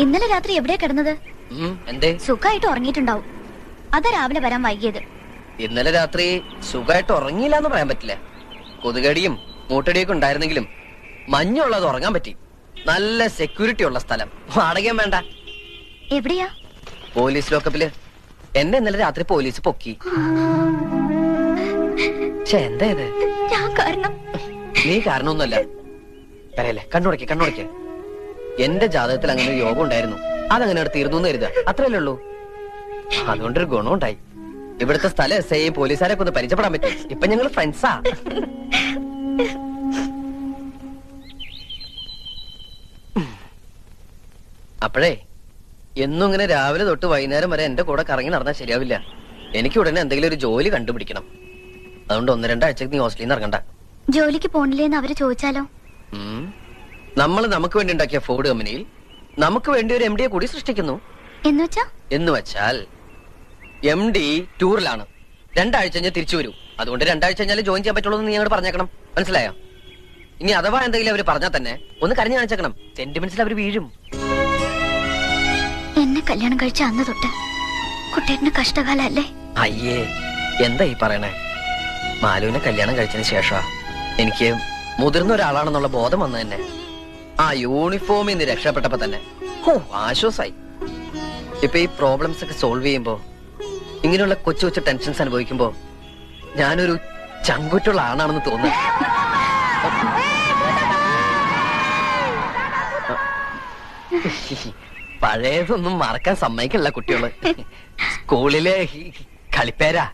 ഇന്നലെ രാത്രി എവിടെയാ കിടന്നത്? എന്തേ? സുഖമായിട്ട് ഉറങ്ങിയിട്ടുണ്ടാവും. അതാ രാവിലെ വരാൻ വൈകിയത്. ഇന്നലെ രാത്രി സുഖമായിട്ട് ഉറങ്ങിയില്ല എന്ന് പറയാൻ പറ്റില്ല. കൊതുകടിയും മൂട്ടടിയൊക്കെ ഉണ്ടായിരുന്നെങ്കിലും മഞ്ഞുള്ളത് ഉറങ്ങാൻ പറ്റി. നല്ല സെക്യൂരിറ്റി ഉള്ള സ്ഥലം. വാടകയും വേണ്ട. എവിടെയാ? പോലീസ് ലോക്കപ്പില്. എന്നെ ഇന്നലെ രാത്രി പോലീസ് പൊക്കി. എന്താ ഇത്? നീ കാരണമൊന്നുമല്ല. പറയല്ലേ, കണ്ണുടയ്ക്ക്. എന്റെ ജാതകത്തിൽ അങ്ങനെ ഒരു യോഗം ഉണ്ടായിരുന്നു. അതങ്ങനെ എടുത്തിരുന്നു എന്ന് കരുതുക. അത്രയല്ലേ ഉള്ളൂ. അതുകൊണ്ടൊരു ഗുണമുണ്ടായി. ഇവിടുത്തെ സ്ഥലം എസ് ഐ പോലീസുകാരെ ഒന്ന് പരിചയപ്പെടാൻ പറ്റും. ഇപ്പൊ ഞങ്ങൾ ഫ്രണ്ട്സാ. അപ്പോഴേ എന്നും ഇങ്ങനെ രാവിലെ തൊട്ട് വൈകുന്നേരം വരെ എന്റെ കൂടെ കറങ്ങി നടന്നാൽ ശരിയാവില്ല. എനിക്ക് ഉടനെ എന്തെങ്കിലും ഒരു ജോലി കണ്ടുപിടിക്കണം. അതുകൊണ്ട് 1-2 ആഴ്ചക്ക് നീ ഹോസ്റ്റലിൽ നിന്ന് ഇറങ്ങണ്ട. ജോലിക്ക് പോണില്ലേന്ന് അവര് ചോദിച്ചാലോ? നമ്മൾ നമുക്ക് വേണ്ടി ഉണ്ടാക്കിയ ഫോർഡ് കമ്പനിയിൽ നമുക്ക് വേണ്ടി ഒരു MD കൂടി സൃഷ്ടിക്കുന്നു. എന്ന് വെച്ചാൽ MD ടൂറിലാണ്. 2 ആഴ്ച കഴിഞ്ഞാൽ തിരിച്ചു വരൂ. അതുകൊണ്ട് 2 ആഴ്ച കഴിഞ്ഞാൽ ജോയിൻ ചെയ്യാൻ പറ്റുള്ളൂ എന്ന് നീ അങ്ങോട്ട് പറഞ്ഞേക്കണം. മനസ്സിലായോ? ഇനി അഥവാ എന്തെങ്കിലും അവര് പറഞ്ഞാൽ തന്നെ ഒന്ന് കരഞ്ഞു കാണിച്ചേക്കണം. സെന്റിമെന്റ്സിൽ അവര് വീഴും. എന്നെ കല്യാണം കഴിച്ച അന്ന് തൊട്ട് കുട്ടേട്ടന് കഷ്ടകാലല്ലേ? അയ്യേ, എന്താ ഈ പറയണേ? മാലുവിനെ കല്യാണം കഴിച്ചതിന് ശേഷമാ എനിക്ക് മുതിർന്ന ഒരാളാണെന്നുള്ള ബോധം വന്നു തന്നെ. ആ യൂണിഫോമിൽ നിന്ന് രക്ഷപ്പെട്ടപ്പോ തന്നെ ആശ്വാസായി. ഇപ്പൊ ഈ പ്രോബ്ലംസ് ഒക്കെ സോൾവ് ചെയ്യുമ്പോ, ഇങ്ങനെയുള്ള കൊച്ചു കൊച്ചു ടെൻഷൻസ് അനുഭവിക്കുമ്പോ ഞാനൊരു ചങ്കുറ്റുള്ള ആണാണെന്ന് തോന്നുന്നു. പഴയതൊന്നും മറക്കാൻ സമ്മതിക്കില്ല കുട്ടികള്. സ്കൂളിലെ കളിപ്പേരാ.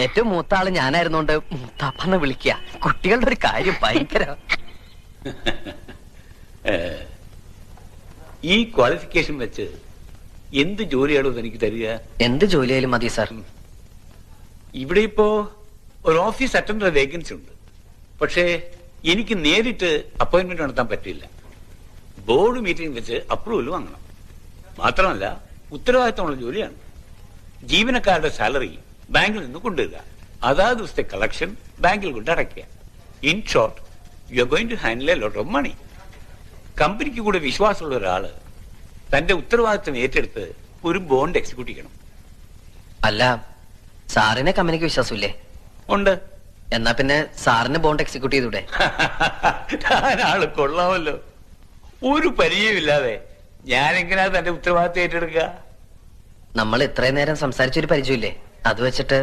ഏറ്റവും മൂത്ത ആള് ഞാനായിരുന്നോണ്ട് മൂത്താപ്പന്ന് വിളിക്കുക. കുട്ടികളുടെ ഒരു കാര്യം ഭയങ്കര. ഈ ക്വാളിഫിക്കേഷൻ വെച്ച് എന്ത് ജോലിയാണോ എനിക്ക് തരിക? എന്ത് ജോലിയായാലും മതി സാർ. ഇവിടെ ഇപ്പോ ഒരു ഓഫീസ് അറ്റൻഡർ വേക്കൻസി ഉണ്ട്. പക്ഷേ എനിക്ക് നേരിട്ട് അപ്പോയിന്റ്മെന്റ് നടത്താൻ പറ്റില്ല. ബോർഡ് മീറ്റിംഗ് വെച്ച് അപ്രൂവൽ വാങ്ങണം. മാത്രമല്ല ഉത്തരവാദിത്തമുള്ള ജോലിയാണ്. ജീവനക്കാരുടെ സാലറി ബാങ്കിൽ നിന്ന് കൊണ്ടുവരിക, അതാത് ദിവസത്തെ കളക്ഷൻ ബാങ്കിൽ കൊണ്ട് അടയ്ക്കുക. In short, you are going to handle a lot of money. കമ്പനിക്ക് കൂടെ വിശ്വാസമുള്ള ഒരാള് തന്റെ ഉത്തരവാദിത്തം ഏറ്റെടുത്ത് ഒരു ബോണ്ട് എക്സിക്യൂട്ട് ചെയ്യണം. അല്ല, സാറിനെ കമ്പനിക്ക് വിശ്വാസമില്ലേ? ഉണ്ട്. എന്നാ പിന്നെ സാറിന് ബോണ്ട് എക്സിക്യൂട്ട് ചെയ്തൂടെ? ആള് കൊള്ളാമല്ലോ. ഒരു പരിചയമില്ലാതെ ഞാൻ എങ്ങനെയാ തന്റെ ഉത്തരവാദിത്തം ഏറ്റെടുക്കുക? നമ്മൾ ഇത്രയും നേരം സംസാരിച്ചൊരു പരിചയമില്ലേ? അത് വെച്ചിട്ട്.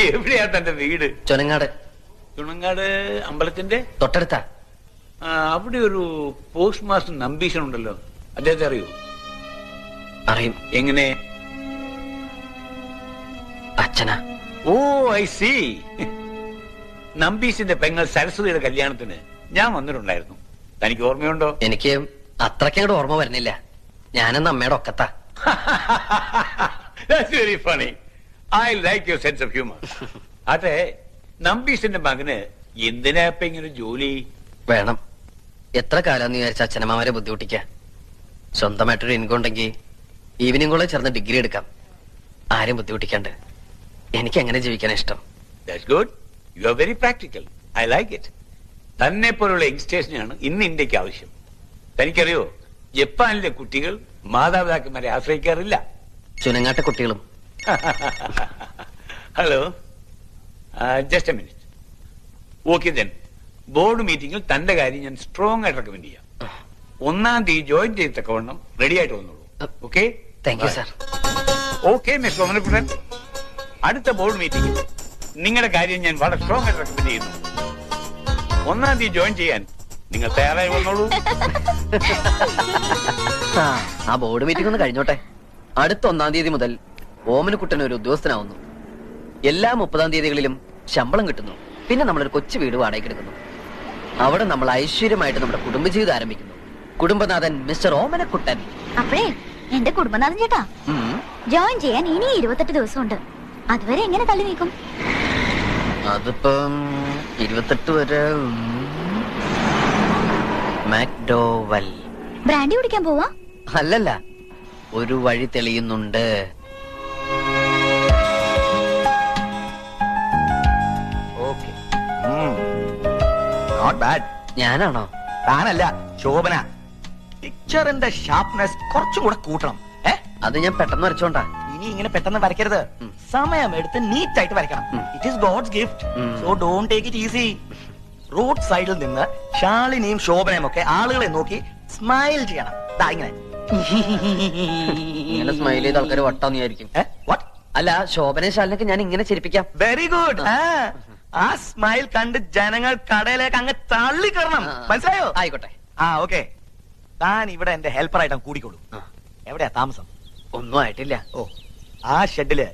എവിടെയാ തന്റെ വീട്? ചുനങ്ങാട്. ചുണങ്ങാട് അമ്പലത്തിന്റെ തൊട്ടടുത്താ. അവിടെ ഒരു പോസ്റ്റ് മാസ്റ്റർ നമ്പീശൻ ഉണ്ടല്ലോ, അദ്ദേഹത്തെ അറിയോ? അറിയും. എങ്ങനെ? അച്ഛനാ. ഓ, ഐ സി. നമ്പീശിന്റെ പെങ്ങൾ സരസ്വതിയുടെ കല്യാണത്തിന് ഞാൻ വന്നിട്ടുണ്ടായിരുന്നു. തനിക്ക് ഓർമ്മയുണ്ടോ? എനിക്ക് അത്രയ്ക്കങ്ങോട്ട് ഓർമ്മ വരുന്നില്ല. ഞാനെന്ന് അമ്മയുടെ ഒക്കത്താ. That's very funny. I like your sense of humor. അതെ, നമ്പീശിന്റെ മകന് എന്തിനാ ഇപ്പൊ ഇങ്ങനെ ജോലി വേണം? എത്ര കാലം വിചാരിച്ച അച്ഛനമ്മമാരെ ബുദ്ധിമുട്ടിക്ക? സ്വന്തമായിട്ടൊരു ഇൻകം ഉണ്ടെങ്കിൽ ഈവനിങ് കോളേജ് ചേർന്ന് ഡിഗ്രി എടുക്കാം. ആരും ബുദ്ധിമുട്ടിക്കാണ്ട്. എനിക്ക് എങ്ങനെ ജീവിക്കാൻ ഇഷ്ടം. That's good. You are very practical. I like it. തന്നെ പോലുള്ള യങ്സ്റ്റേഴ്സിനാണ് ഇന്ന് ഇന്ത്യക്ക് ആവശ്യം. തനിക്കറിയോ, ജപ്പാനിലെ കുട്ടികൾ മാതാപിതാക്കന്മാരെ ആശ്രയിക്കാറില്ല. ചുനങ്ങാട്ട കുട്ടികളും. Hello, just A minute. Okay then, board മീറ്റിംഗിൽ തന്റെ കാര്യം ഞാൻ സ്ട്രോങ് ആയിട്ട് റെക്കമെൻഡ് ചെയ്യാം. 1-ാം തീയതി ജോയിൻ ചെയ്തക്കവണ്ണം റെഡി ആയിട്ട് വന്നോളൂ. Okay? Thank you sir. Okay mister Omanakuttan, അടുത്ത ബോർഡ് മീറ്റിംഗിൽ നിങ്ങളുടെ കാര്യം ഞാൻ വളരെ സ്ട്രോങ് ആയിട്ട് റെക്കമെൻഡ് ചെയ്യുന്നു. 1-ാം തീയതി ജോയിൻ ചെയ്യാൻ നിങ്ങൾ തയ്യാറായി വന്നോളൂ. ആ ബോർഡ് മീറ്റിംഗ് ഒന്ന് കഴിഞ്ഞോട്ടെ. അടുത്ത 1-ാം തീയതി മുതൽ ഓമനക്കുട്ടൻ ഒരു ഉദ്യോഗസ്ഥനാവുന്നു. എല്ലാ 30-ാം തീയതികളിലും ശമ്പളം കിട്ടുന്നു. പിന്നെ നമ്മളൊരു കൊച്ചു വീട് വാടകയ്ക്ക് എടുക്കുന്നു. അവിടെ നമ്മൾ ഐശ്വര്യമായിട്ട് നമ്മുടെ കുടുംബജീവിതം ആരംഭിക്കുന്നു. കുടുംബനാഥൻ മിസ്റ്റർ ഓമനക്കുട്ടൻ. അപ്പഴേ എന്റെ കുടുംബനാഥൻ ചേട്ടാ, ജോയിൻ ചെയ്യാൻ ഇനി 28 ദിവസമുണ്ട്. അതുവരെ എങ്ങനെ തള്ളി നീക്കും? അതിപ്പം 28 വരെ മാക്ഡോവൽ. ബ്രാൻഡി കുടിക്കാൻ പോവാ? അല്ലല്ല, ഒരു വഴി തെളിയുന്നുണ്ട്. Okay, bad. ഞാനാണോ? താനല്ല, ശോഭന. പിക്ചറിന്റെ ഷാർപ്നെസ് കുറച്ചും കൂടെ കൂട്ടണം. അത് ഞാൻ പെട്ടെന്ന് വരച്ചോണ്ടാ. ഇനി ഇങ്ങനെ പെട്ടെന്ന് വരയ്ക്കരുത്. സമയം എടുത്ത് നീറ്റ് ആയിട്ട് വരയ്ക്കണം. It is God's gift, so don't take it easy. Road സൈഡിൽ നിന്ന് ശാലിനിയും ശോഭനയും ഒക്കെ ആളുകളെ നോക്കി സ്മൈൽ ചെയ്യണം. ദാ ഇങ്ങനെ ഇങ്ങനെ സ്മൈൽ ചെയ്ത ആൾക്കാർ വട്ടാന്ന് വിചാരിക്കും. വാട്ട്? അല്ല, ശോഭനയും ശാലിനൊക്കെ ഞാൻ ഇങ്ങനെ ചിരിപ്പിക്കാം. Very good. ആ സ്മൈൽ കണ്ട് ജനങ്ങൾ കടയിലേക്ക് അങ്ങ് തള്ളിക്കറണം. മനസ്സിലായോ? ആയിക്കോട്ടെ. ഓക്കെ. താൻ ഇവിടെ എന്റെ ഹെൽപ്പർ ആയിട്ട് കൂടിക്കോളൂ. എവിടെയാ താമസം? ഒന്നും ആയിട്ടില്ല. ആ ഷെഡില്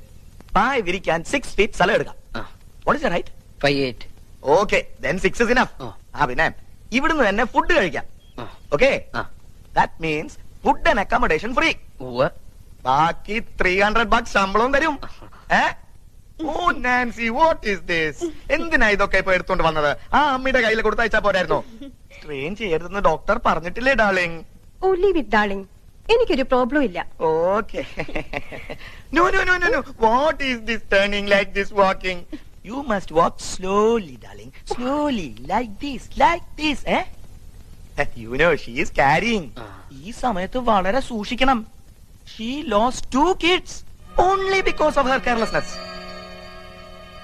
പായ വിരിക്കാൻ 6 feet സ്ഥലം എടുക്കാം. What is the height? 5'8". Okay, then 6 is enough. പിന്നെ ഇവിടുന്ന് തന്നെ ഫുഡ് കഴിക്കാം. Okay, that means food and accommodation free. ബാക്കി $300 ശമ്പളവും തരും. Nancy, what is this? എന്തിനാ ഇതൊക്കെ ഇപ്പൊ എടുത്തോണ്ട് വന്നത്? ആ അമ്മയുടെ കയ്യിൽ കൊടുത്തയച്ചാ പോരായിരുന്നോ? ട്രെയിൻ ചെയ്യരുതെന്ന് ഡോക്ടർ പറഞ്ഞിട്ടില്ലേ darling? Oh, leave it, darling. എനിക്കൊരു പ്രോബ്ലം ഇല്ല. Okay. No. What is this turning like this walking? You must walk slowly, darling. Slowly, like this. You know, she is carrying. ഈ സമയത്ത് വളരെ സൂക്ഷിക്കണം. She lost 2 kids only because of her carelessness.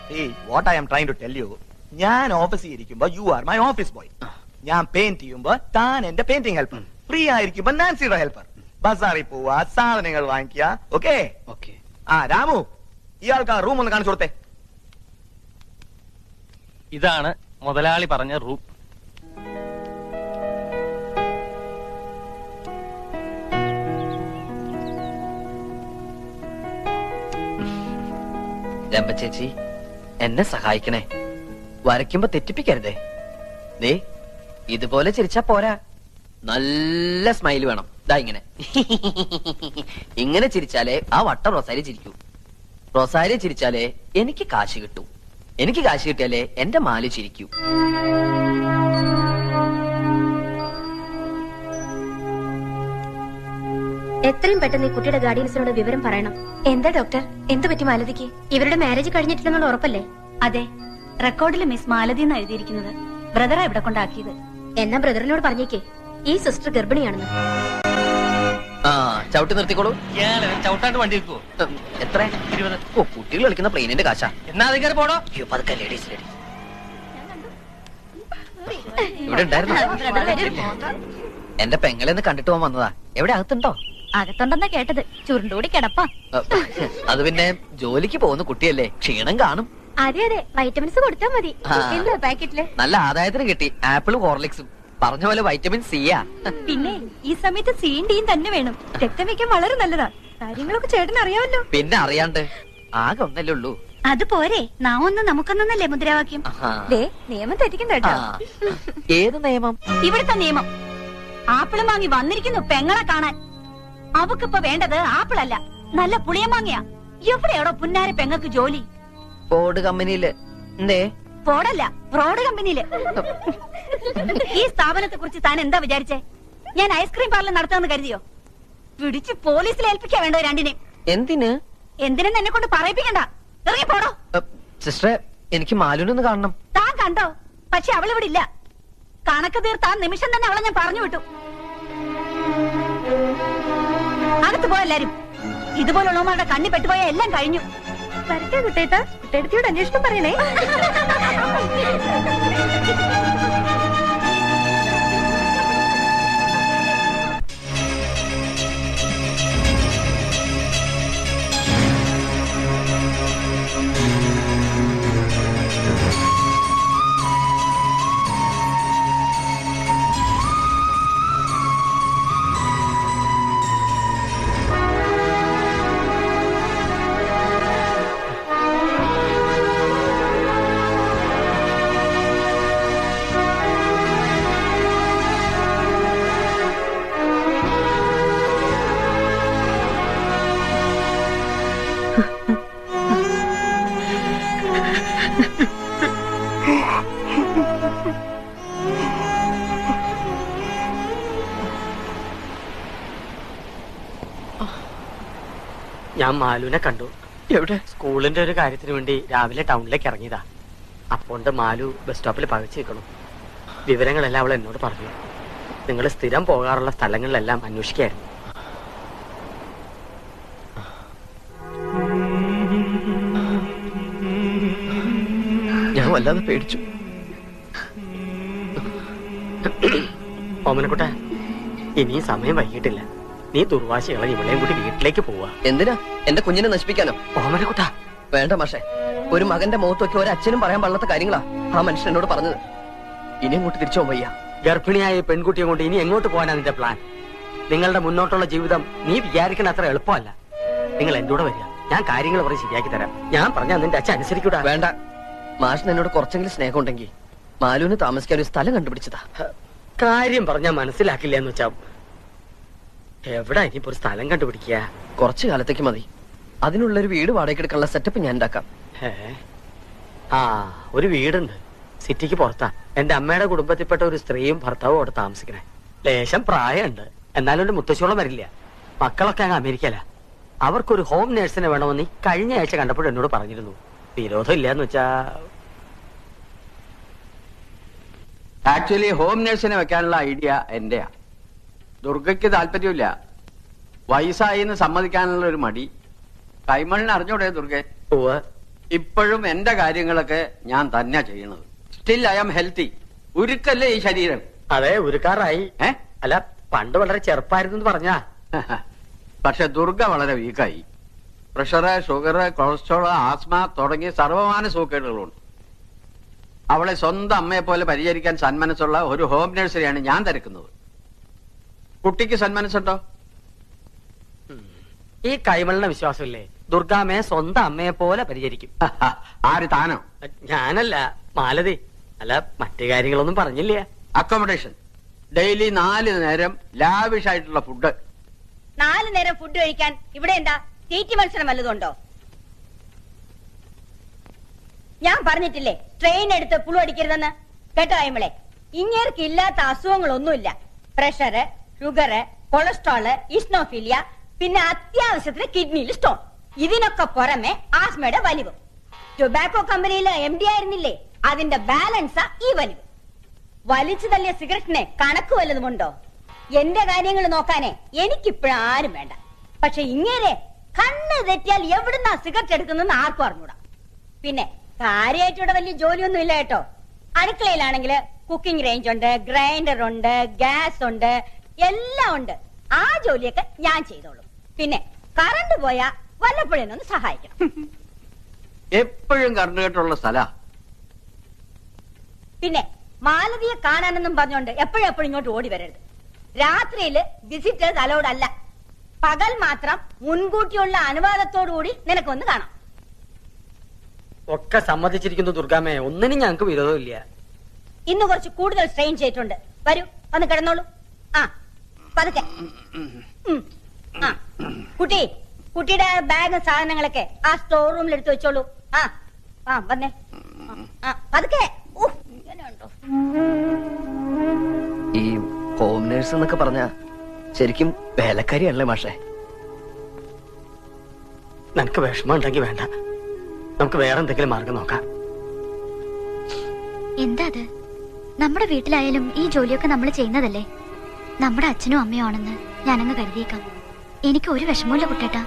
See, what I am trying to tell you, ഞാൻ ഓഫീസിൽ ഇരിക്കുമ്പോ you are my office boy. ഞാൻ paint ചെയ്യുമ്പോ താൻ എന്റെ പെയിന്റിംഗ് ഹെൽപ്പർ. ഫ്രീ ആയിരിക്കുമ്പോ നാൻസിയുടെ ഹെൽപ്പർ. ബസാറിൽ പോവാ, സാധനങ്ങൾ വാങ്ങിക്കുക. ഓക്കെ. രാമു, ഇയാൾക്ക് റൂം ഒന്ന് കാണിച്ചു കൊടുത്തേ. ഇതാണ് മുതലാളി പറഞ്ഞ റൂം. രമ്പ ചേച്ചി, എന്നെ സഹായിക്കണേ. വരയ്ക്കുമ്പോ തെറ്റിപ്പിക്കരുതേ. ദേ, ഇതുപോലെ ചിരിച്ചാ പോരാ, നല്ല സ്മൈൽ വേണം. ദാ ഇങ്ങനെ ഇങ്ങനെ ചിരിച്ചാലേ ആ വട്ട റൊസാരി ചിരിക്കൂ. റൊസാരി ചിരിച്ചാലേ എനിക്ക് കാശ് കിട്ടൂ. എനിക്ക് കാശ് കിട്ടിയാലേ എന്റെ മാലു ചിരിക്കൂ. എത്രയും പെട്ടെന്ന് ഈ കുട്ടിയുടെ ഗാർഡിയൻസിനോട് വിവരം പറയണം. എന്താ ഡോക്ടർ, എന്ത് പറ്റി മാലതിക്ക്? ഇവരുടെ മാരേജ് കഴിഞ്ഞിട്ടില്ലെന്നുള്ള ഉറപ്പല്ലേ? അതെ, റെക്കോർഡിൽ മിസ് മാലതി എന്ന് എഴുതിയിരിക്കുന്നത്. ബ്രദറാ ഇവിടെ കൊണ്ടാക്കിയത്. എന്നാ ബ്രദറിനോട് പറഞ്ഞേക്കേ ഈ സിസ്റ്റർ ഗർഭിണിയാണെന്ന്. ചവിട്ടി നിർത്തിക്കോളൂ. ചവിട്ടാണ്ട് വണ്ടി വെക്കുവോ? എത്ര? 20. കുട്ടികൾ കളിക്കുന്ന പ്ലെയിനിന്റെ കാശാ. എന്നാ അധികാരം പോടോ. പതുക്കെ, ലേഡീസ്. ഇവിടെ ഉണ്ടായിരുന്നു. എന്റെ പെങ്ങളെന്ന് കണ്ടിട്ട് പോകാൻ വന്നതാ. എവിടെ അകത്തുണ്ടോ? അകത്തുണ്ടെന്നാ കേട്ടത്. ചുരുണ്ടുകൂടി കിടപ്പാ. അത് പിന്നെ ജോലിക്ക് പോകുന്ന കുട്ടിയല്ലേ, ക്ഷീണം കാണും. അതെ, വൈറ്റമിൻസ് കൊടുത്താൽ മതി. എന്താ പാക്കറ്റില്? നല്ല ആദായത്തിന് കിട്ടി. ആപ്പിളും ഹോർലിക്സും. പറഞ്ഞ പോലെ വൈറ്റമിൻ സിയാ. പിന്നെ ഈ സമയത്ത് സിയും ഡിയും തന്നെ വേണം. രക്തം വെക്കാൻ വളരെ നല്ലതാ. കാര്യങ്ങളൊക്കെ ചേട്ടൻ അറിയാമല്ലോ. പിന്നെ അറിയാണ്ട്, ആകെ ഒന്നല്ലേ ഉള്ളൂ. അത് പോരെ, നാം ഒന്ന് നമുക്കൊന്നല്ലേ മുദ്രാവാക്യം. നിയമം തെറ്റിക്കണ്ട കേട്ടോ. ഏത് നിയമം? ഇവിടുത്തെ നിയമം. ആപ്പിളും വാങ്ങി വന്നിരിക്കുന്നു പെങ്ങളെ കാണാൻ. അവക്കിപ്പോ വേണ്ടത് ആപ്പിളല്ല, നല്ല പുളിയമാങ്ങയാ. എവിടെയാണോ പുന്നാര പെങ്ങൾക്ക് ജോലി? ഫോർഡ് കമ്പനിയില്. എന്തേ? ഫോർഡല്ല, ഫ്രോഡ് കമ്പനിയില്. ഈ സ്ഥാപനത്തെ കുറിച്ച് താൻ എന്താ വിചാരിച്ചേ? ഞാൻ ഐസ്ക്രീം പാർലർ നടത്തുമെന്ന് കരുതിയോ? പിടിച്ച് പോലീസിൽ ഏൽപ്പിക്കാ വേണ്ടോ രണ്ടിനെയും? എന്തിന്? എന്തിനെന്ന് എന്നെ കൊണ്ട് പറയിപ്പിക്കണ്ട. ഇറങ്ങി പോടോ. സിസ്റ്ററെ, എനിക്ക് മാലുനൊന്ന് കാണണം. താൻ കണ്ടോ? പക്ഷെ അവളിവിടെ ഇല്ല. കണക്ക് തീർത്താൻ നിമിഷം തന്നെ അവളെ ഞാൻ പറഞ്ഞു വിട്ടു. അകത്ത് പോയെല്ലാരും. ഇതുപോലുള്ളവന്മാരുടെ കണ്ണി പെട്ടുപോയ എല്ലാം കഴിഞ്ഞു. വരട്ടെ കുട്ടേട്ടാ, കുട്ടേടത്തിയോട് അന്വേഷണം പറയണേ. ഞാൻ മാലുവിനെ കണ്ടു. എവിടെ? സ്കൂളിന്റെ ഒരു കാര്യത്തിന് വേണ്ടി രാവിലെ ടൗണിലേക്ക് ഇറങ്ങിയതാ. അപ്പോണ്ട് മാലു ബസ് സ്റ്റോപ്പിൽ പകച്ചു നിൽക്കണം. വിവരങ്ങളെല്ലാം അവൾ എന്നോട് പറഞ്ഞു. നിങ്ങൾ സ്ഥിരം പോകാറുള്ള സ്ഥലങ്ങളിലെല്ലാം അന്വേഷിക്കായിരുന്നു. ഞാൻ വല്ലാതെ പേടിച്ചു. ഓമനക്കുട്ട, ഇനിയും സമയം വൈകിട്ടില്ല. നീ ദുർവാശികളെ ഇവളെയും കൂടി വീട്ടിലേക്ക് പോവാ. എന്തിനാ? എന്റെ കുഞ്ഞിനെ നശിപ്പിക്കാനോ? ഓമനക്കുട്ട, വേണ്ട മാഷെ. ഒരു മകന്റെ മുഖത്തൊക്കെ ഒരച്ഛനും പറയാൻ പാടില്ലാത്ത കാര്യങ്ങളാ ആ മനുഷ്യൻ എന്നോട് പറഞ്ഞത്. ഇനി അങ്ങോട്ട് തിരിച്ചു പോകാൻ വയ്യ. ഗർഭിണിയായ പെൺകുട്ടിയെ കൊണ്ട് ഇനി എങ്ങോട്ട് പോകാനാ നിന്റെ പ്ലാൻ? നിങ്ങളുടെ മുന്നോട്ടുള്ള ജീവിതം നീ വിചാരിക്കണ അത്ര എളുപ്പമല്ല. നിങ്ങൾ എന്റെ കൂടെ വരിക, ഞാൻ കാര്യങ്ങൾ പറഞ്ഞ് ശരിയാക്കി തരാം. ഞാൻ പറഞ്ഞാൽ നിന്റെ അച്ഛൻ അനുസരിക്കൂടാ. വേണ്ട. മാഷിന് എന്നോട് കുറച്ചെങ്കിലും സ്നേഹം ഉണ്ടെങ്കിൽ മാലുവിന് താമസിക്കാൻ ഒരു സ്ഥലം കണ്ടുപിടിച്ചതാ. കാര്യം പറഞ്ഞാൽ മനസ്സിലാക്കില്ല എന്ന് വെച്ചാ എവിടെ ഇനിയിപ്പോ ഒരു സ്ഥലം കണ്ടുപിടിക്കുക? കുറച്ചു കാലത്തേക്ക് മതി. അതിനുള്ളൊരു വീട് വാടകയ്ക്ക് എടുക്കാനുള്ള സെറ്റപ്പ് ഞാൻ ഉണ്ടാക്കാം. ആ, ഒരു വീടുണ്ട് സിറ്റിക്ക് പുറത്താ. എന്റെ അമ്മയുടെ കുടുംബത്തിൽപ്പെട്ട ഒരു സ്ത്രീയും ഭർത്താവും അവിടെ താമസിക്കണേ. ലേശം പ്രായമുണ്ട്, എന്നാലും ഒരു മുത്തശ്ശോളം വരില്ല. മക്കളൊക്കെ അങ്ങ് അമേരിക്കല. അവർക്കൊരു ഹോം നേഴ്സിനെ വേണമെന്ന് കഴിഞ്ഞ ആഴ്ച കണ്ടപ്പോൾ എന്നോട് പറഞ്ഞിരുന്നു. വിരോധം ഇല്ലാന്ന് വെച്ചാ ആക്ച്വലി ഹോം നേഴ്സിനെ വെക്കാനുള്ള ഐഡിയ എന്റെയാ. ദുർഗയ്ക്ക് താല്പര്യമില്ല. വയസ്സായി എന്ന് സമ്മതിക്കാനുള്ള ഒരു മടി. കൈമളിന് അറിഞ്ഞൂടെ ദുർഗെ? ഇപ്പോഴും എന്റെ കാര്യങ്ങളൊക്കെ ഞാൻ തന്നെ ചെയ്യണത്. Still I am healthy. ഉരുക്കല്ലേ ഈ ശരീരം? അതെ, ഉരുക്കാറായി. അല്ല, പണ്ട് വളരെ ചെറുപ്പായിരുന്നു പറഞ്ഞാ. പക്ഷെ ദുർഗ വളരെ വീക്കായി. പ്രഷറ്, ഷുഗർ, കൊളസ്ട്രോൾ, ആസ്മ തുടങ്ങിയ സർവമാന സൂക്കേടുകളുണ്ട്. അവളെ സ്വന്തം അമ്മയെ പോലെ പരിചരിക്കാൻ സന്മനസ്സുള്ള ഒരു ഹോം നഴ്സറിയാണ് ഞാൻ തിരക്കുന്നത്. കുട്ടിക്ക് സന്മനസ്സുണ്ടോ? ഈ കൈമളിന്റെ വിശ്വാസമില്ലേ? ദുർഗാമ്മയെ സ്വന്തം അമ്മയെ പോലെ പരിചരിക്കും. ആര്, താനോ? ഞാനല്ല, മാലതി. അല്ല, മറ്റു കാര്യങ്ങളൊന്നും പറഞ്ഞില്ല. അക്കോമഡേഷൻ, ഡെയിലി 4 നേരം ലാവിഷ് ആയിട്ടുള്ള ഫുഡ്. 4 നേരം ഫുഡ് കഴിക്കാൻ ഇവിടെ എന്താ തീറ്റി മത്സരം വല്ലതുണ്ടോ? ഞാൻ പറഞ്ഞിട്ടില്ലേ ട്രെയിൻ എടുത്ത് പുളു അടിക്കരുതെന്ന്? കേട്ടോ അയ്മളെ, ഇങ്ങേർക്ക് ഇല്ലാത്ത അസുഖങ്ങളൊന്നുമില്ല. പ്രഷറ്, ഷുഗറ്, കൊളസ്ട്രോള്, ഇസ്നോഫീലിയ, പിന്നെ അത്യാവശ്യത്തിന് കിഡ്നിയിൽ സ്റ്റോൺ. ഇതിനൊക്കെ പുറമെ ആസ്മയുടെ വലിവ്. ടൊബാക്കോ കമ്പനിയിലെ MD ആയിരുന്നില്ലേ, അതിന്റെ ബാലൻസാ ഈ വലിവ്. വലിച്ചു തള്ളിയ സിഗരറ്റിനെ കണക്ക് വല്ലതുമുണ്ടോ? എന്റെ കാര്യങ്ങൾ നോക്കാനേ എനിക്കിപ്പോഴും ആരും വേണ്ട. പക്ഷെ ഇങ്ങനെ കണ്ണ് തെറ്റിയാൽ എവിടുന്നാ സിഗരറ്റ് എടുക്കുന്നെന്ന് ആർക്കും അറിഞ്ഞൂടാ. പിന്നെ കാര്യമായിട്ടിവിടെ വലിയ ജോലിയൊന്നും ഇല്ല കേട്ടോ. അടുക്കളയിലാണെങ്കിൽ കുക്കിംഗ് റേഞ്ച് ഉണ്ട്, ഗ്രൈൻഡർ ഉണ്ട്, ഗ്യാസ് ഉണ്ട്, എല്ലാം ഉണ്ട്. ആ ജോലിയൊക്കെ ഞാൻ ചെയ്തോളും. പിന്നെ കറണ്ട് പോയാ വല്ലപ്പോഴൊന്ന് സഹായിക്കണം. എപ്പോഴും കറണ്ട് കേട്ടുള്ള സ്ഥല. പിന്നെ മാലതിയെ കാണാനെന്നും പറഞ്ഞോണ്ട് എപ്പോഴും ഇങ്ങോട്ട് ഓടി വരരുത്. രാത്രിയില് വിസിറ്റേഴ്സ് അലൗഡ് അല്ല. പകൽ മാത്രം മുൻകൂട്ടിയുള്ള അനുവാദത്തോടുകൂടി നിനക്കൊന്ന് കാണാം. ഒക്കെ സമ്മതിച്ചിരിക്കുന്നു ദുർഗാമ്മയെ. ഒന്നിനും ഞങ്ങൾക്ക് വിരോധമില്ല. ഇന്ന് കുറച്ച് കൂടുതൽ സ്ട്രെയിൻ ചെയ്തിട്ടുണ്ട്. വരൂ, വന്ന് കിടന്നോളൂ. ആ, പതുക്കെ. കുട്ടിയുടെ ബാഗ് സാധനങ്ങളൊക്കെ ആ സ്റ്റോർ റൂമിൽ എടുത്തു വെച്ചോളൂ. ആ വന്നേ, പതുക്കെ. ഇങ്ങനെയുണ്ടോ? ഈ ഹോം നേഴ്സ് എന്നൊക്കെ പറഞ്ഞ ശരിക്കും വേലക്കാരിയല്ലേ മാഷെ? നിനക്ക് വിഷമം ഉണ്ടെങ്കിൽ വേണ്ട, നമുക്ക് വേറെ എന്തെങ്കിലും മാർഗം നോക്കാം. എന്താ അത്? നമ്മുടെ വീട്ടിലായാലും ഈ ജോലിയൊക്കെ നമ്മൾ ചെയ്യുന്നതല്ലേ. നമ്മുടെ അച്ഛനും അമ്മയും ആണെന്ന് ഞാനങ്ങ് കരുതിയേക്കാം. എനിക്ക് ഒരു വിഷമമില്ല കുട്ടേട്ടാ.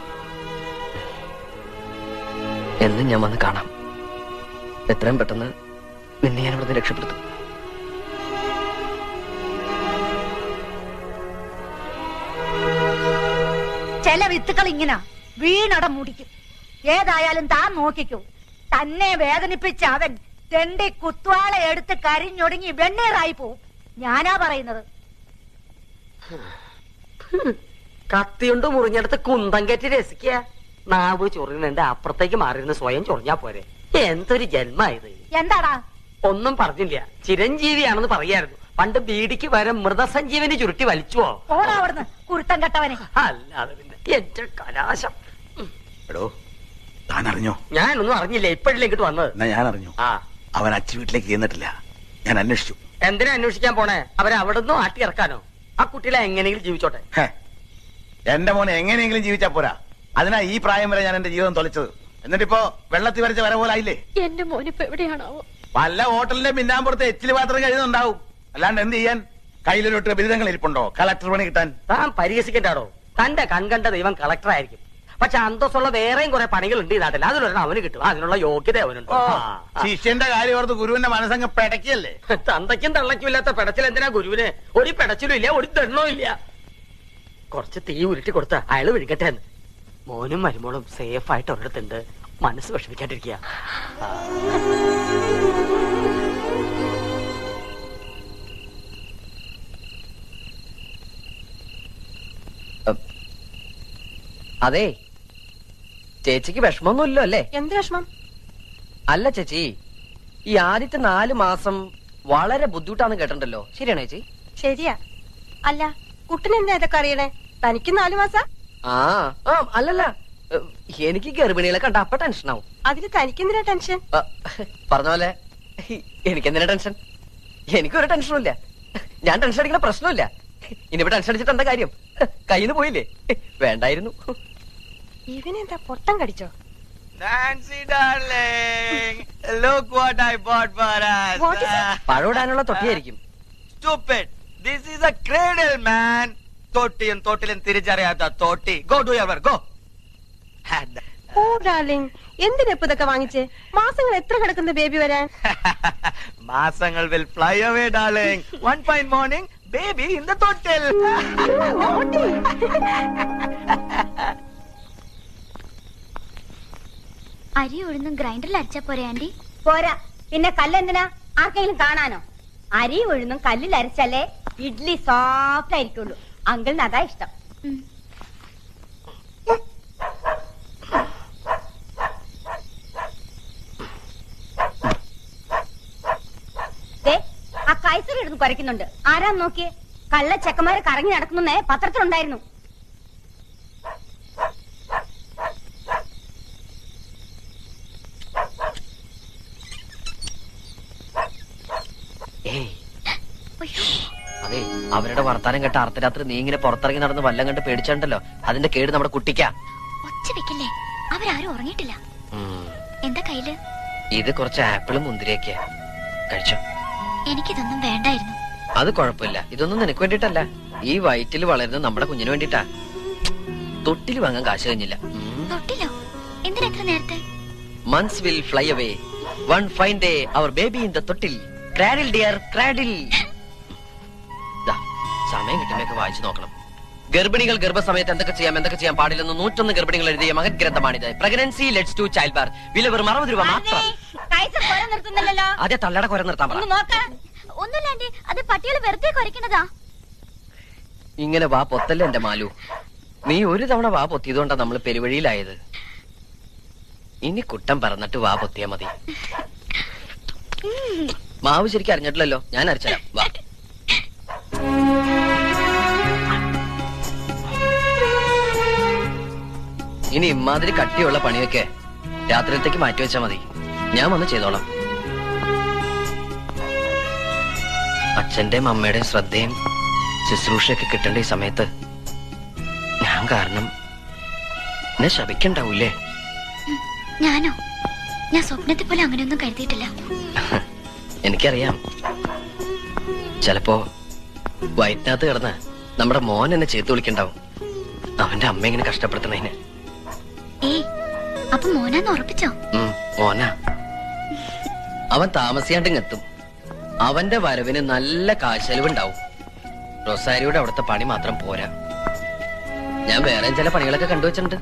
എന്നും ഞാൻ വന്ന് കാണാം. എത്രയും പെട്ടെന്ന് നിന്നെ ഞാൻ ഇവിടുന്ന് രക്ഷപ്പെടുത്തും. ചില വിത്തുകൾ ഇങ്ങനെ വീണടം മുടിക്കും. ഏതായാലും താൻ നോക്കിക്കൂ. തന്നെ വേദനിപ്പിച്ച അവൻ തെണ്ടി കുത്വാള എടുത്ത് കരിഞ്ഞൊടുങ്ങി വെണ്ണീറായി പോവും. ഞാനാ പറയുന്നത്. കത്തിയുണ്ട് മുറിഞ്ഞെടുത്ത് കുന്തം കയറ്റി രസിക്കുക. നാവ് ചൊറിയുന്നുണ്ട്, അപ്പുറത്തേക്ക് മാറിയിരുന്ന് സ്വയം ചൊറിഞ്ഞാ പോരെ. എന്തൊരു ജന്മായത്. എന്താടാ? ഒന്നും പറഞ്ഞില്ല. ചിരഞ്ജീവിയാണെന്ന് പറയായിരുന്നു. പണ്ട് ബീഡിക്ക് വരെ മൃതസഞ്ജീവനി ചുരുട്ടി വലിച്ചുവോ? ഓടാ അവിടുന്ന് കുരുത്തം കെട്ടവനെ. അല്ലാതെ പിന്നെ എന്റെ കലാശം. എടോ, താൻ അറിഞ്ഞോ? ഞാനൊന്നും അറിഞ്ഞില്ല, ഇപ്പോഴല്ലേ ഇങ്ങോട്ട് വന്നത്. ഞാൻ അറിഞ്ഞു. അവൻ അച്ഛൻ വീട്ടിലേക്ക് ചെന്നിട്ടില്ല. ഞാൻ അന്വേഷിച്ചു. എന്തിനാ അന്വേഷിക്കാൻ പോണേ? അവരെ അവിടുന്ന് ആട്ടി ഇറക്കാനോ? ആ കുട്ടികളെ എങ്ങനെയെങ്കിലും ജീവിച്ചോട്ടെ. എന്റെ മോനെ എങ്ങനെയെങ്കിലും ജീവിച്ചാ പോരാ. അതിനാ ഈ പ്രായം വരെ ഞാൻ എന്റെ ജീവിതം തൊലച്ചത്. എന്നിട്ടിപ്പോ വെള്ളത്തിൽ വരച്ച വര പോലെ ആയില്ലേ. എന്റെ മോനിപ്പോ എവിടെയാണാവോ? വല്ല ഹോട്ടലിന്റെ പിന്നാമ്പുറത്ത് എച്ചില് പാത്രം കഴിയുന്നുണ്ടാവും. അല്ലാണ്ട് എന്ത് ചെയ്യാൻ? കയ്യിലൊരു ബിരുദങ്ങൾ ഇരിപ്പുണ്ടോ കളക്ടർ പണി കിട്ടാൻ? താൻ പരിഹസിക്കണ്ടാടോ. തന്റെ കൺകണ്ട ദൈവം കളക്ടർ ആയിരിക്കും. പക്ഷെ അന്തസ്സുള്ള വേറെയും കുറെ പണികളുണ്ട് ഈ നാട്ടിൽ. അതിലൊരെണ്ണം അവന് കിട്ടും. അതിനുള്ള യോഗ്യത അവനുണ്ട്. ശിഷ്യന്റെ കാര്യം ഓർത്ത് ഗുരുവിന്റെ മനസ്സങ്ങ് പെടക്കിയല്ലേ? തന്തയ്ക്കും തള്ളയ്ക്കും ഇല്ലാത്ത പെടച്ചിൽ എന്തിനാ ഗുരുവിന്? ഒരു പെടച്ചിലും ഇല്ല, ഒരു ദണ്ണവും ഇല്ല. കുറച്ച് തീ ഉരുട്ടി കൊടുത്ത അയാള് വിഴുകട്ടെ എന്ന്. മോനും മരുമോളും സേഫ് ആയിട്ട് ഒരിടത്തുണ്ട്. മനസ്സ് വിഷമിക്കാണ്ടിരിക്കുക. അതെ, ചേച്ചിക്ക് വിഷമമൊന്നുമില്ലോ അല്ലേ? എന്ത് വിഷമം? അല്ല ചേച്ചി, ഈ ആദ്യത്തെ 4 മാസം വളരെ ബുദ്ധിമുട്ടാന്ന് കേട്ടിട്ടുണ്ടല്ലോ, ശരിയാണോ ചേച്ചി? ശരിയാ. അല്ല, കുട്ടനെന്താ ഇതൊക്കെ അറിയണേ? തനിക്ക് 4 മാസം? അല്ലല്ല, എനിക്ക് ഗർഭിണികളെ കണ്ട അപ്പൊ ടെൻഷനാവും. അതിന് തനിക്കെന്തിനാ ടെൻഷൻ? പറഞ്ഞ പോലെ എനിക്കെന്തിനാ ടെൻഷൻ? എനിക്കൊരു ടെൻഷനും ഇല്ല. ഞാൻ ടെൻഷൻ അടിക്കുന്ന പ്രശ്നമില്ല. ഇനിയിപ്പോ ടെൻഷൻ അടിച്ചിട്ട് എന്താ കാര്യം? കയ്യിൽ നിന്ന് പോയില്ലേ? വേണ്ടായിരുന്നു. ഇവനെന്താ പൊട്ടം കടിച്ചോ? Nancy darling, look what I bought for us. What is it? പഴമിടാനുള്ള തൊട്ടിയായിരിക്കും. Stupid. This is a cradle, man. തൊട്ടിലും തിരിച്ചറിയാത്ത തോട്ടി. Go do your work, go. Oh darling, എന്തിനാ ഇതൊക്കെ വാങ്ങിച്ചേ? മാസങ്ങൾ എത്ര കിടക്കുന്ന ബേബി വരാൻ? മാസങ്ങൾ will fly away, darling. One fine morning, baby in the തൊട്ടിൽ. അരി ഉഴുന്നും ഗ്രൈൻഡറിൽ അരച്ചാ പോരെ ആന്റി? പോരാ, പിന്നെ കല്ലെന്തിനാ? ആർക്കെങ്കിലും കാണാനോ? അരി ഉഴുന്നും കല്ലിൽ അരച്ചാലേ ഇഡ്ലി സോഫ്റ്റ് ആയിരിക്കുള്ളൂ. അങ്കിളിന് അതാ ഇഷ്ടം. ആ കൈസർ എടുത്ത് കുരയ്ക്കുന്നുണ്ട്. ആരാന്ന് നോക്കിയേ? കള്ള ചെക്കന്മാര് കറങ്ങി നടക്കുന്നേ പത്രത്തിലുണ്ടായിരുന്നു. അതെ, അവരുടെ വർത്താനം കേട്ട അർദ്ധരാത്രി നീ ഇങ്ങനെ പുറത്തിറങ്ങി നടന്ന് വല്ലം കണ്ട് പേടിച്ചിട്ടുണ്ടല്ലോ, അതിന്റെ കേട് നമ്മുടെ കുട്ടിക്കാ. ഒച്ച വെക്കില്ലേ, അവരാരും ഉറങ്ങിയിട്ടില്ല. എന്താ കയ്യില്? ഇത് കുറച്ച് ആപ്പിളും മുന്തിരിയൊക്കെയാ. കഴിച്ചോ. എനിക്കിതൊന്നും വേണ്ടായിരുന്നു. അത് കുഴപ്പമില്ല, ഇതൊന്നും നിനക്ക് വേണ്ടിട്ടല്ല, ഈ വയറ്റിൽ വളരുന്ന നമ്മുടെ കുഞ്ഞിന് വേണ്ടിട്ടാ. തൊട്ടിൽ വാങ്ങാൻ കാശ് കഴിഞ്ഞില്ല. തൊട്ടിലോ? എന്തിനാ എത്ര നേരത്തെ? Months will fly away. One fine day, our baby in the തൊട്ടിൽ. Cradle dear, cradle. സമയം കിട്ടുമ്പോഴൊക്കെ വായിച്ചു നോക്കണം. ഗർഭിണികൾ ഗർഭസമയത്ത് എന്തൊക്കെ ചെയ്യാൻ പാടില്ലെന്ന് 101 ഗർഭിണികൾ എഴുതിയ മഹത് ഗ്രന്ഥമാണിത്. Pregnancy let's to childbirth. വില വെറും 60 രൂപ മാത്രം. അതെ, തള്ളയുടെ കുര നിർത്താൻ പറ. ഒന്നുമില്ല ആന്റി, അത് പട്ടികൾ വെറുതെ കുരയ്ക്കണതാ. ഇങ്ങനെ വാ പൊത്തല്ലേ എന്റെ മാലു. നീ ഒരു തവണ വാ പൊത്തിയതുകൊണ്ടാ നമ്മൾ പെരുവഴിയിലായത്. ഇനി കുട്ടം പറന്നിട്ട് വാ പൊത്തിയാ മതി. മാവ് ശരിക്കും അറിഞ്ഞിട്ടില്ലല്ലോ, ഞാൻ അരച്ചരാം. വാ. ഇനി ഇമാതിരി കട്ടിയുള്ള പണിയൊക്കെ രാത്രിയിലത്തേക്ക് മാറ്റിവെച്ചാ മതി. ഞാൻ വന്ന് ചെയ്തോളാം. അച്ഛന്റെയും അമ്മയുടെയും ശ്രദ്ധയും ശുശ്രൂഷയൊക്കെ കിട്ടേണ്ട ഈ സമയത്ത് ഞാൻ കാരണം എന്നെ ശപിക്കണ്ടാവൂലേ? ഞാനോ? ഞാൻ സ്വപ്നത്തെ പോലെ അങ്ങനെയൊന്നും കരുതിയിട്ടില്ല. എനിക്കറിയാം. ചിലപ്പോ വയറ്റിനകത്ത് കിടന്ന് നമ്മുടെ മോൻ എന്നെ ചേർത്ത് വിളിക്കണ്ടാവും, അവന്റെ അമ്മ ഇങ്ങനെ കഷ്ടപ്പെടുത്തുന്നതിന്. അപ്പൊ മോനാന്ന് ഉറപ്പിച്ചോ? മോനാ. അവൻ താമസിയാണ്ടിങ്ങെത്തും. അവന്റെ വരവിന് നല്ല കാശെലവുണ്ടാവും. റൊസാരിയുടെ അവിടുത്തെ പണി മാത്രം പോരാ, ഞാൻ വേറെ ചില പണികളൊക്കെ കണ്ടുവച്ചിട്ടുണ്ട്.